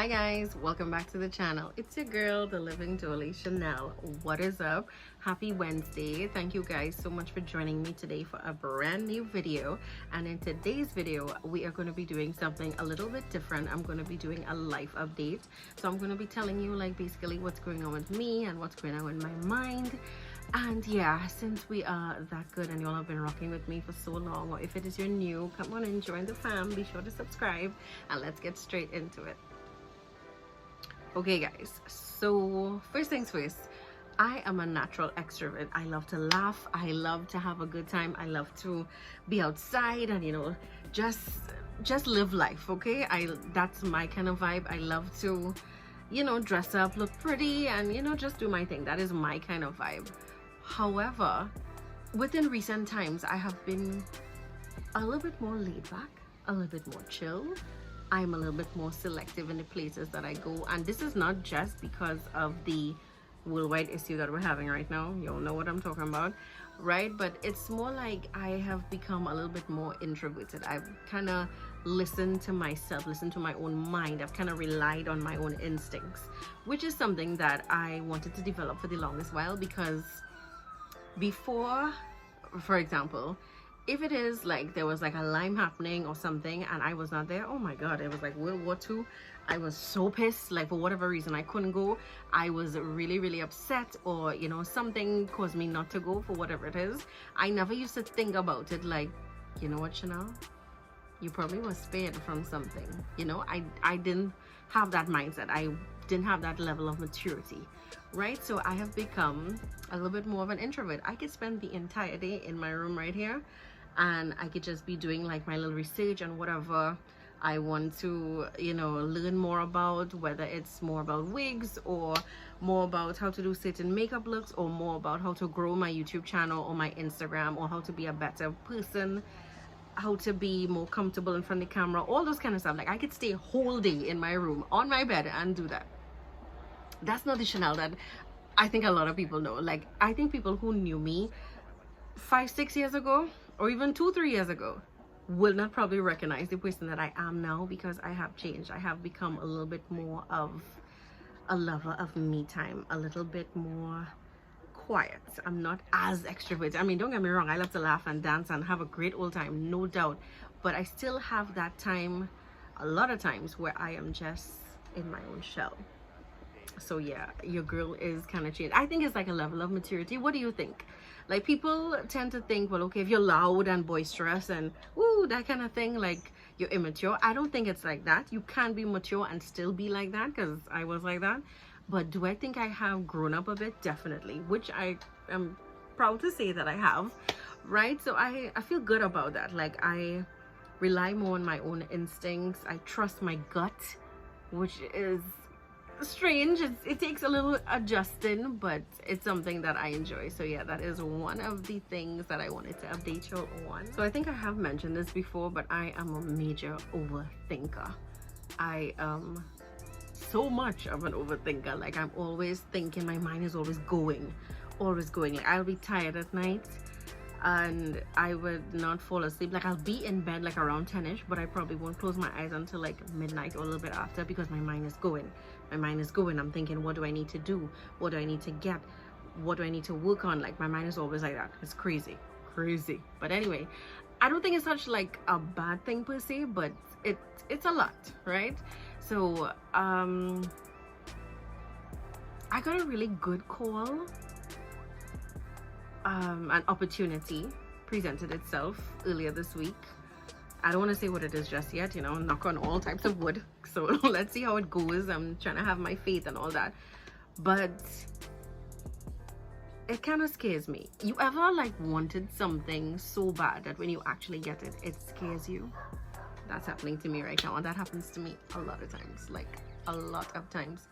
Hi guys, welcome back to the channel. It's your girl, the Living Dolly Chanel. What is up? Happy Wednesday. Thank you guys so much for joining me today for a brand new video. And in today's video, we are going to be doing something a little bit different. I'm going to be doing a life update. So I'm going to be telling you like basically what's going on with me and what's going on in my mind. And yeah, since we are that good and y'all have been rocking with me for so long, or if it is you're new, come on and join the fam. Be sure to subscribe and let's get straight into it. Okay guys, so first things first, I am a natural extrovert. I love to laugh, I love to have a good time, I love to be outside and just live life. Okay, that's my kind of vibe. I love to dress up, look pretty, and just do my thing. That is my kind of vibe. However, within recent times I have been a little bit more laid back, a little bit more chill. I'm a little bit more selective in the places that I go, and this is not just because of the worldwide issue that we're having right now. You'll know what I'm talking about, right? But it's more like I have become a little bit more introverted. I've kind of listened to myself, listened to my own mind. I've kind of relied on my own instincts, which is something that I wanted to develop for the longest while, because before, for example, if it is like there was like a Lyme happening or something and I was not there, oh my god, it was like World War II. I was so pissed, like for whatever reason I couldn't go. I was really upset, or something caused me not to go for whatever it is. I never used to think about it like, you know what, Chanel, you probably were spared from something. I didn't have that mindset. I didn't have that level of maturity, right? So I have become a little bit more of an introvert. I could spend the entire day in my room right here and I could just be doing like my little research and whatever I want to learn more about, whether it's more about wigs or more about how to do certain makeup looks, or more about how to grow my YouTube channel or my Instagram, or how to be a better person, how to be more comfortable in front of the camera, all those kind of stuff. Like I could stay a whole day in my room on my bed and do that. That's not the Chanel that I think a lot of people know. Like I think people who knew me 5-6 years ago, or even 2-3 years ago, will not probably recognize the person that I am now, because I have changed. I have become a little bit more of a lover of me time, a little bit more quiet. I'm not as extroverted. I mean, don't get me wrong, I love to laugh and dance and have a great old time, no doubt, but I still have that time, a lot of times, where I am just in my own shell. So yeah, your girl is kind of changed. I think it's like a level of maturity. What do you think? Like people tend to think, well, okay, if you're loud and boisterous and ooh, that kind of thing, like you're immature. I don't think it's like that. You can be mature and still be like that, because I was like that. But do I think I have grown up a bit? Definitely, which I am proud to say that I have, right? So I feel good about that. Like I rely more on my own instincts. I trust my gut, which is strange. It takes a little adjusting, but it's something that I enjoy. So yeah, that is one of the things that I wanted to update you on. So I think I have mentioned this before, but I am a major overthinker. I am so much of an overthinker. Like I'm always thinking, my mind is always going. Like I'll be tired at night and I would not fall asleep. Like I'll be in bed like around 10ish, but I probably won't close my eyes until like midnight or a little bit after, because my mind is going. I'm thinking, what do I need to do? What do I need to get? What do I need to work on? Like my mind is always like that. It's crazy. But anyway, I don't think it's such like a bad thing per se, but it's a lot, right? So I got a really good call. An opportunity presented itself earlier this week. I don't want to say what it is just yet, knock on all types of wood. So let's see how it goes. I'm trying to have my faith and all that, but it kind of scares me. You ever like wanted something so bad that when you actually get it, it scares you? That's happening to me right now, and that happens to me a lot of times, like a lot of times.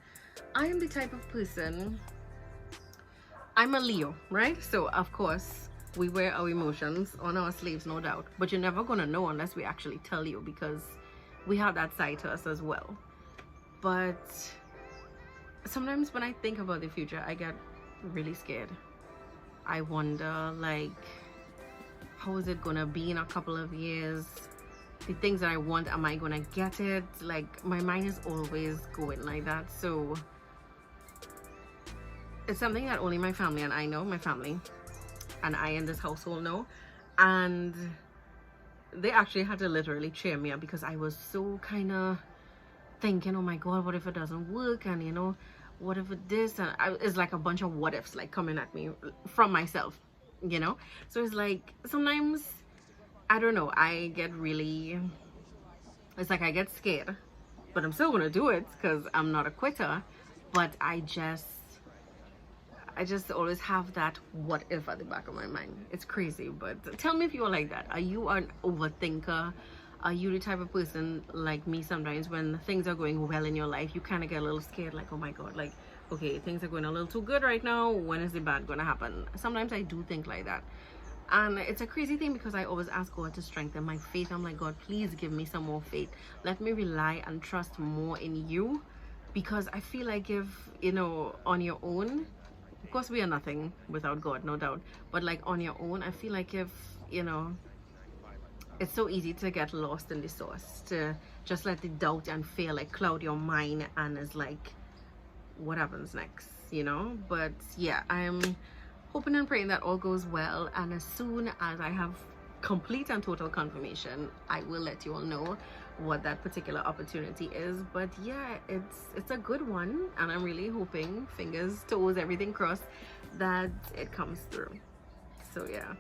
I am the type of person, I'm a Leo, right? So of course we wear our emotions on our sleeves, no doubt, but you're never gonna know unless we actually tell you, because we have that side to us as well. But sometimes when I think about the future, I get really scared. I wonder, like, how is it gonna be in a couple of years? the things that I want, am I gonna get it? Like, my mind is always going like that. So it's something that only my family and I know, my family and I in this household know. And they actually had to literally cheer me up, because I was so kind of thinking, oh my god, what if it doesn't work, and you know, what if it this, and it's like a bunch of what ifs like coming at me from myself, you know. So it's like sometimes, I don't know, I get really, it's like I get scared, but I'm still gonna do it because I'm not a quitter. But I just always have that what if at the back of my mind. It's crazy. But tell me if you're like that. Are you an overthinker? Are you the type of person like me? Sometimes when things are going well in your life, you kind of get a little scared, like, oh my god, like, okay, things are going a little too good right now, when is the bad gonna happen? Sometimes I do think like that. And it's a crazy thing, because I always ask God to strengthen my faith. I'm like, God, please give me some more faith. Let me rely and trust more in you, because I feel like if, you know, on your own, of course we are nothing without God, no doubt, but like on your own, I feel like if, you know, it's so easy to get lost in the sauce, to just let the doubt and fear like cloud your mind, and it's like, what happens next, you know? But yeah, I'm hoping and praying that all goes well, and as soon as I have complete and total confirmation, I will let you all know what that particular opportunity is. But yeah, it's a good one, and I'm really hoping, fingers, toes, everything crossed, that it comes through. So yeah.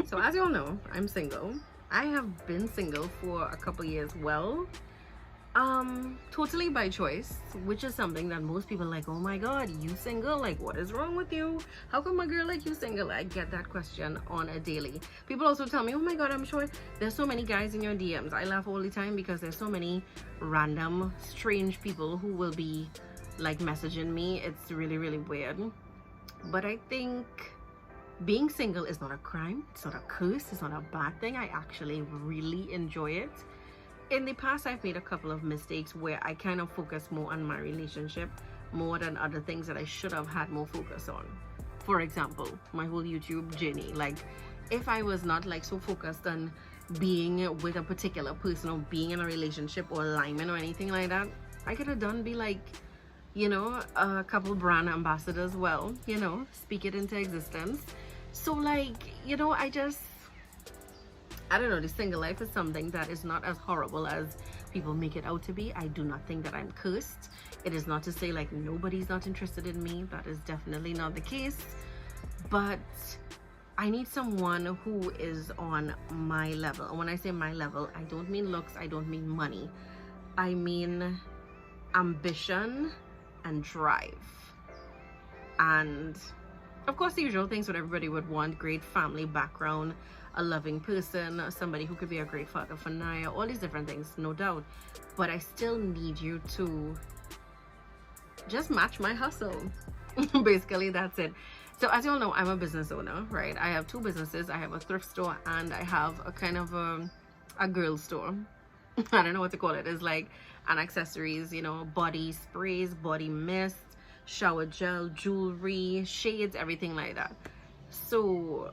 So as you all know, I'm single. I have been single for a couple years. Well, totally by choice, which is something that most people are like, oh my god, you single, like what is wrong with you? How come a girl like you single? I get that question on a daily. People also tell me, oh my god, I'm sure there's so many guys in your DMs. I laugh all the time, because there's so many random strange people who will be like messaging me. It's really, really weird. But I think being single is not a crime, it's not a curse, it's not a bad thing. I actually really enjoy it. In the past, I've made a couple of mistakes where I kind of focus more on my relationship more than other things that I should have had more focus on. For example, my whole YouTube journey. Like, if I was not like so focused on being with a particular person or being in a relationship or alignment or anything like that, I could have done be like, you know, a couple brand ambassadors, well, you know, speak it into existence. So like, you know, I don't know, the single life is something that is not as horrible as people make it out to be. I do not think that I'm cursed. It is not to say like nobody's not interested in me. That is definitely not the case. But I need someone who is on my level. And when I say my level, I don't mean looks, I don't mean money. I mean ambition and drive. And of course the usual things what everybody would want: great family background, a loving person, somebody who could be a great father for Naya, all these different things, no doubt. But I still need you to just match my hustle. Basically, that's it. So as you all know, I'm a business owner, right? I have two businesses. I have a thrift store and I have a kind of a girl store. I don't know what to call it. It's like an accessories, you know, body sprays, body mist, shower gel, jewelry, shades, everything like that. So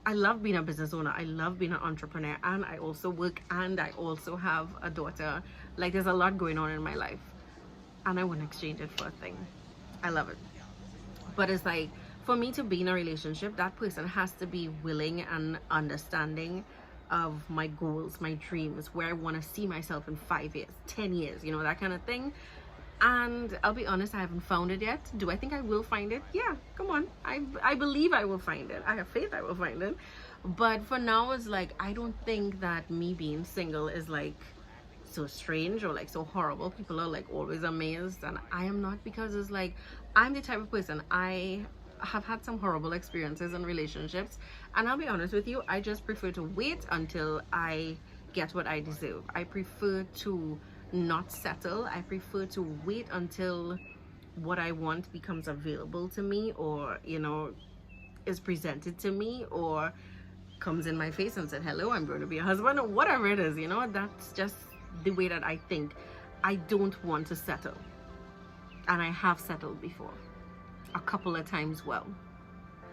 I love being a business owner. I love being an entrepreneur, and I also work, and I also have a daughter. Like, there's a lot going on in my life, and I wouldn't exchange it for a thing. I love it. But it's like, for me to be in a relationship, that person has to be willing and understanding of my goals, my dreams, where I want to see myself in 5 years, 10 years, you know, that kind of thing. And I'll be honest, I haven't found it yet. Do I think I will find it? Yeah, come on. I believe I will find it. I have faith I will find it. But for now, it's like, I don't think that me being single is like so strange or like so horrible. People are like always amazed, and I am not, because it's like, I'm the type of person, I have had some horrible experiences in relationships, and I'll be honest with you, I just prefer to wait until I get what I deserve. I prefer to not settle. I prefer to wait until what I want becomes available to me, or, you know, is presented to me, or comes in my face and said, hello, I'm going to be a husband, or whatever it is, you know. That's just the way that I think. I don't want to settle, and I have settled before a couple of times, well,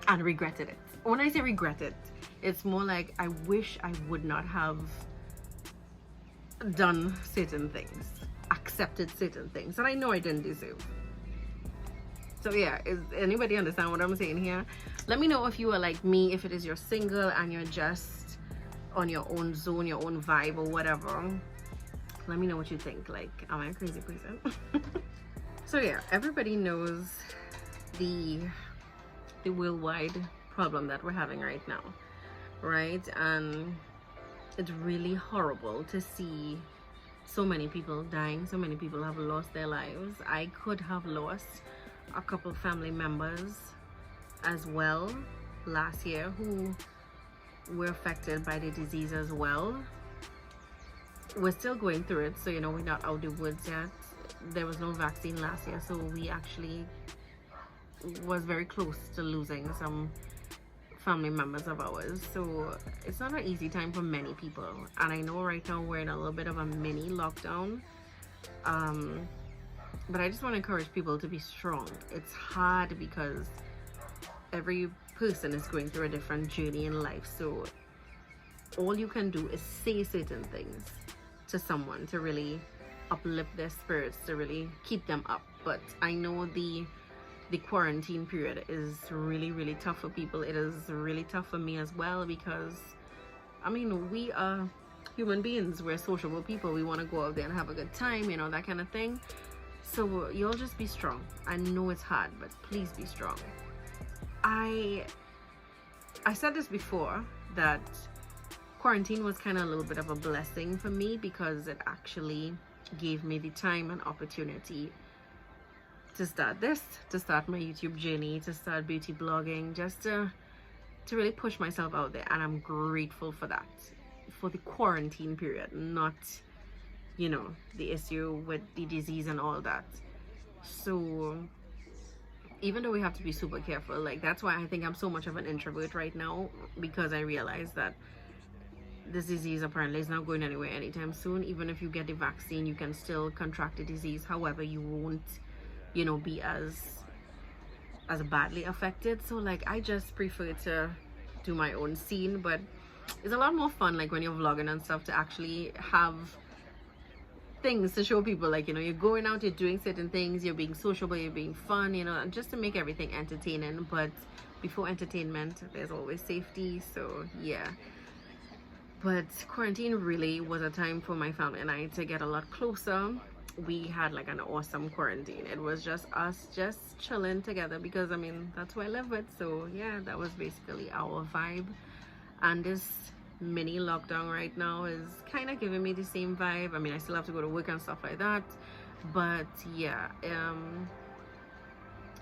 and regretted it. When I say regret it, it's more like I wish I would not have done certain things, accepted certain things that I know I didn't deserve. So yeah, is anybody understand what I'm saying here? Let me know if you are like me, if it is you're single and you're just on your own zone, your own vibe or whatever. Let me know what you think. Like, am I a crazy person? So yeah, everybody knows the worldwide problem that we're having right now, right? And it's really horrible to see so many people dying. So many people have lost their lives. I could have lost a couple family members as well last year who were affected by the disease as well. We're still going through it, so you know, we're not out the woods yet. There was no vaccine last year, so we actually was very close to losing some family members of ours. So it's not an easy time for many people, and I know right now we're in a little bit of a mini lockdown, but I just want to encourage people to be strong. It's hard because every person is going through a different journey in life, so all you can do is say certain things to someone to really uplift their spirits, to really keep them up. But I know the quarantine period is really tough for people. It is really tough for me as well, because I mean, we are human beings, we're sociable people, we want to go out there and have a good time, you know, that kind of thing. So you'll just be strong. I know it's hard, but please be strong. I said this before, that quarantine was kind of a little bit of a blessing for me, because it actually gave me the time and opportunity to start this, to start my YouTube journey, to start beauty blogging, just to really push myself out there. And I'm grateful for that, for the quarantine period, not, you know, the issue with the disease and all that. So even though we have to be super careful, like, that's why I think I'm so much of an introvert right now, because I realize that this disease apparently is not going anywhere anytime soon. Even if you get the vaccine, you can still contract the disease. However, you won't, you know, be as badly affected. So like, I just prefer to do my own scene. But it's a lot more fun, like when you're vlogging and stuff, to actually have things to show people, like, you know, you're going out, you're doing certain things, you're being sociable, you're being fun, you know, and just to make everything entertaining. But before entertainment, there's always safety. So yeah, but quarantine really was a time for my family and I to get a lot closer. We had like an awesome quarantine. It was just us just chilling together, because I mean, that's who I live with. So yeah, that was basically our vibe. And this mini lockdown right now is kind of giving me the same vibe. I mean, I still have to go to work and stuff like that, but yeah,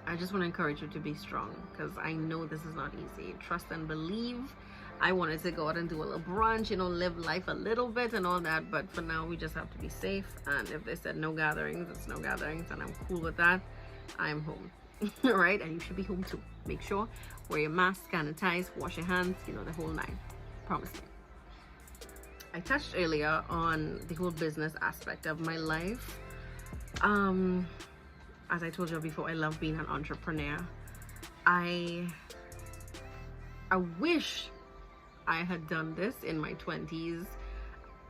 I just want to encourage you to be strong, because I know this is not easy. Trust and believe. I wanted to go out and do a little brunch, you know, live life a little bit and all that, but for now we just have to be safe. And if they said no gatherings, it's no gatherings, and I'm cool with that. I'm home. Right? And you should be home too. Make sure, wear your mask, sanitize, wash your hands, you know, the whole nine. Promise me. I touched earlier on the whole business aspect of my life. As I told you before, I love being an entrepreneur. I wish I had done this in my 20s.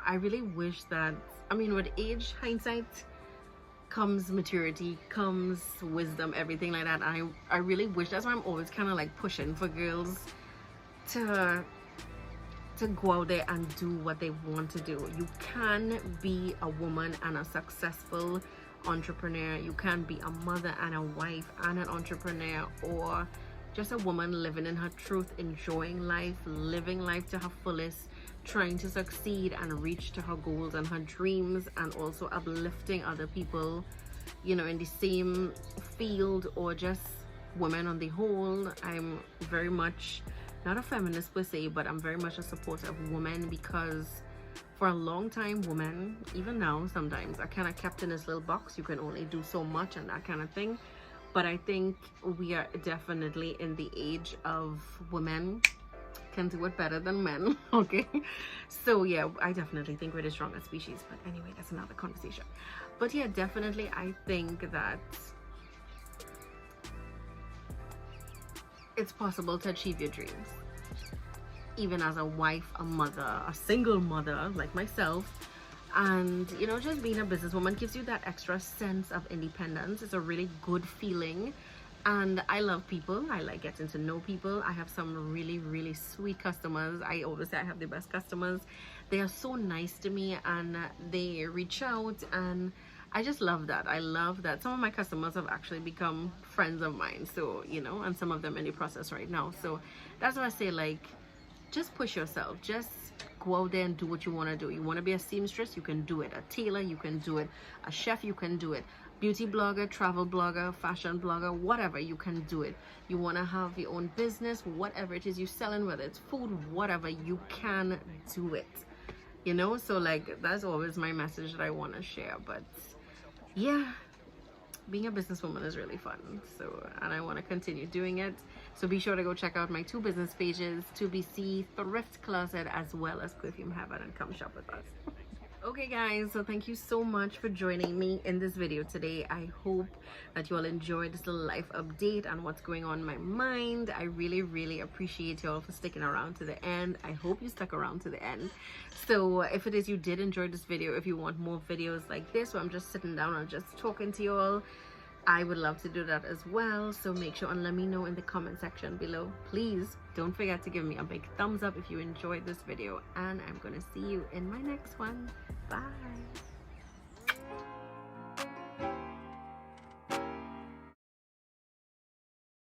I really wish that, I mean, with age, hindsight, comes maturity, comes wisdom, everything like that. I really wish, that's why I'm always kind of like pushing for girls to go out there and do what they want to do. You can be a woman and a successful entrepreneur. You can be a mother and a wife and an entrepreneur, or just a woman living in her truth, enjoying life, living life to her fullest, trying to succeed and reach to her goals and her dreams, and also uplifting other people, you know, in the same field, or just women on the whole. I'm very much not a feminist per se, but I'm very much a supporter of women, because for a long time, women, even now sometimes, are kind of kept in this little box. You can only do so much and that kind of thing. But I think we are definitely in the age of women can do it better than men. Okay, so yeah, I definitely think we're the strongest species, but anyway, that's another conversation. But yeah, definitely I think that it's possible to achieve your dreams, even as a wife, a mother, a single mother like myself. And you know, just being a businesswoman gives you that extra sense of independence. It's a really good feeling. And I love people. I like getting to know people. I have some really sweet customers. I always say I have the best customers. They are so nice to me, and they reach out, and I just love that. I love that. Some of my customers have actually become friends of mine, so you know, and some of them in the process right now. So that's why I say, like, just push yourself. Just go out there and do what you want to do. You want to be a seamstress, you can do it. A tailor, you can do it. A chef, you can do it. Beauty blogger, travel blogger, fashion blogger, whatever, you can do it. You want to have your own business, whatever it is you're selling, whether it's food, whatever, you can do it, you know. So like, that's always my message that I want to share. But yeah, being a businesswoman is really fun, so, and I want to continue doing it. So be sure to go check out my 2 business pages, 2BC Thrift Closet, as well as Perfume Heaven, and come shop with us. Okay guys, so thank you so much for joining me in this video today. I hope that you all enjoyed this little life update on what's going on in my mind. I really appreciate you all for sticking around to the end. I hope you stuck around to the end. So if it is you did enjoy this video, if you want more videos like this where I'm just sitting down and just talking to you all, I would love to do that as well. So make sure and let me know in the comment section below. Please don't forget to give me a big thumbs up if you enjoyed this video, and I'm gonna see you in my next one. Bye.